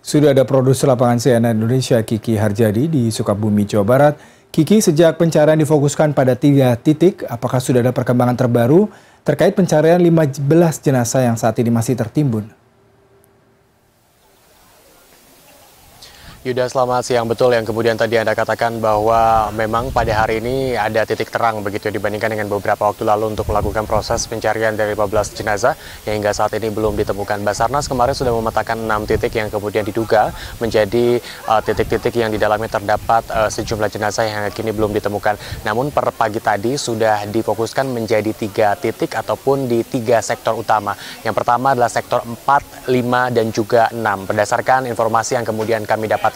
Sudah ada produser lapangan CNN Indonesia Kiki Harjadi di Sukabumi, Jawa Barat. Kiki, sejak pencarian difokuskan pada 3 titik, apakah sudah ada perkembangan terbaru terkait pencarian 15 jenazah yang saat ini masih tertimbun? Yuda, selamat siang. Betul yang kemudian tadi Anda katakan bahwa memang pada hari ini ada titik terang begitu dibandingkan dengan beberapa waktu lalu untuk melakukan proses pencarian dari 15 jenazah yang hingga saat ini belum ditemukan. Basarnas kemarin sudah memetakan 6 titik yang kemudian diduga menjadi titik-titik yang di dalamnya terdapat sejumlah jenazah yang kini belum ditemukan. Namun per pagi tadi sudah difokuskan menjadi 3 titik ataupun di 3 sektor utama. Yang pertama adalah sektor 4, 5, dan juga 6. Berdasarkan informasi yang kemudian kami dapat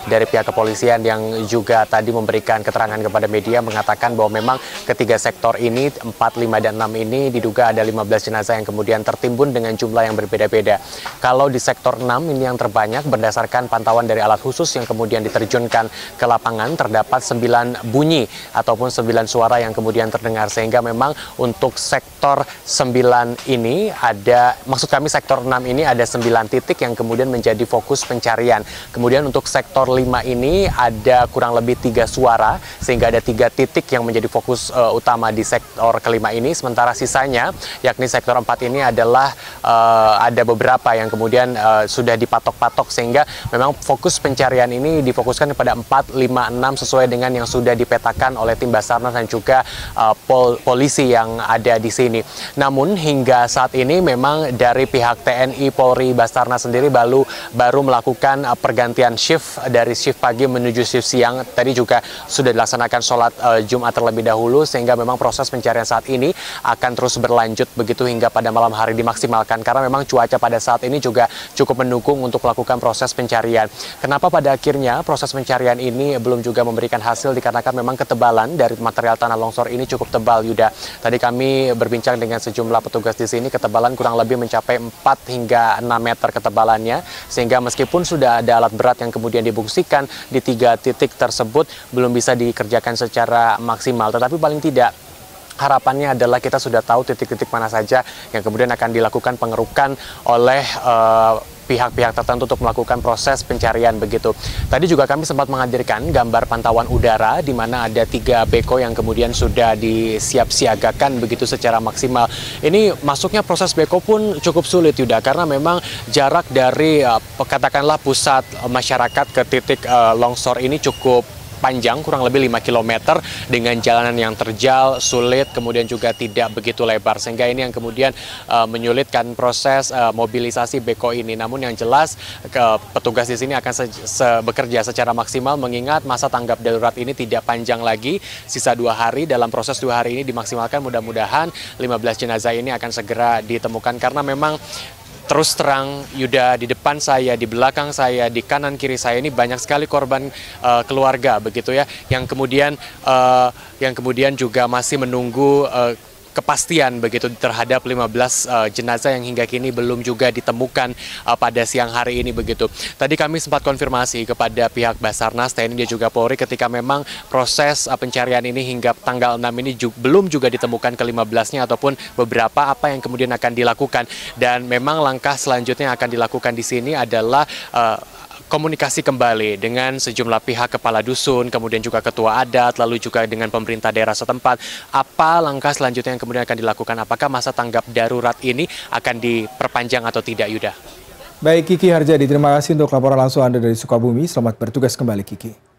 dari pihak kepolisian yang juga tadi memberikan keterangan kepada media mengatakan bahwa memang ketiga sektor ini 4, 5, dan 6 ini diduga ada 15 jenazah yang kemudian tertimbun dengan jumlah yang berbeda-beda. Kalau di sektor 6 ini yang terbanyak berdasarkan pantauan dari alat khusus yang kemudian diterjunkan ke lapangan terdapat 9 bunyi ataupun 9 suara yang kemudian terdengar sehingga memang untuk sektor 9 ini ada, maksud kami sektor 6 ini ada 9 titik yang kemudian menjadi fokus pencarian. Kemudian untuk sektor 5 ini ada kurang lebih 3 suara sehingga ada 3 titik yang menjadi fokus utama di sektor kelima ini, sementara sisanya yakni sektor 4 ini adalah ada beberapa yang kemudian sudah dipatok-patok sehingga memang fokus pencarian ini difokuskan kepada 4, 5, 6 sesuai dengan yang sudah dipetakan oleh tim Basarnas dan juga polisi yang ada di sini. Namun hingga saat ini memang dari pihak TNI, Polri, Basarnas sendiri baru melakukan pergantian shift dari shift pagi menuju shift siang. Tadi juga sudah dilaksanakan sholat Jumat terlebih dahulu sehingga memang proses pencarian saat ini akan terus berlanjut begitu hingga pada malam hari dimaksimalkan karena memang cuaca pada saat ini juga cukup mendukung untuk melakukan proses pencarian. Kenapa pada akhirnya proses pencarian ini belum juga memberikan hasil dikarenakan memang ketebalan dari material tanah longsor ini cukup tebal, Yuda. Tadi kami berbincang dengan sejumlah petugas di sini, ketebalan kurang lebih mencapai 4 hingga 6 meter ketebalannya sehingga meskipun sudah ada alat berat yang kemudian dibuktikan di 3 titik tersebut belum bisa dikerjakan secara maksimal, tetapi paling tidak harapannya adalah kita sudah tahu titik-titik mana saja yang kemudian akan dilakukan pengerukan oleh pihak-pihak tertentu untuk melakukan proses pencarian begitu. Tadi juga kami sempat menghadirkan gambar pantauan udara di mana ada 3 beko yang kemudian sudah disiap-siagakan begitu secara maksimal. Ini masuknya proses beko pun cukup sulit, Yuda, karena memang jarak dari katakanlah pusat masyarakat ke titik longsor ini cukup panjang, kurang lebih 5 km dengan jalanan yang terjal, sulit, kemudian juga tidak begitu lebar. Sehingga ini yang kemudian menyulitkan proses mobilisasi beko ini. Namun yang jelas petugas di sini akan bekerja secara maksimal mengingat masa tanggap darurat ini tidak panjang lagi. Sisa 2 hari, dalam proses 2 hari ini dimaksimalkan, mudah-mudahan 15 jenazah ini akan segera ditemukan karena memang terus terang, Yuda, di depan saya, di belakang saya, di kanan kiri saya ini banyak sekali korban keluarga begitu ya, yang kemudian juga masih menunggu kepastian begitu terhadap 15 jenazah yang hingga kini belum juga ditemukan pada siang hari ini begitu. Tadi kami sempat konfirmasi kepada pihak Basarnas, TNI dan juga Polri ketika memang proses pencarian ini hingga tanggal 6 ini belum juga ditemukan ke-15-nya ataupun beberapa apa yang kemudian akan dilakukan. Dan memang langkah selanjutnya yang akan dilakukan di sini adalah komunikasi kembali dengan sejumlah pihak, kepala dusun, kemudian juga ketua adat, lalu juga dengan pemerintah daerah setempat. Apa langkah selanjutnya yang kemudian akan dilakukan? Apakah masa tanggap darurat ini akan diperpanjang atau tidak, Yuda? Baik, Kiki Harjadi, terima kasih untuk laporan langsung Anda dari Sukabumi. Selamat bertugas kembali, Kiki.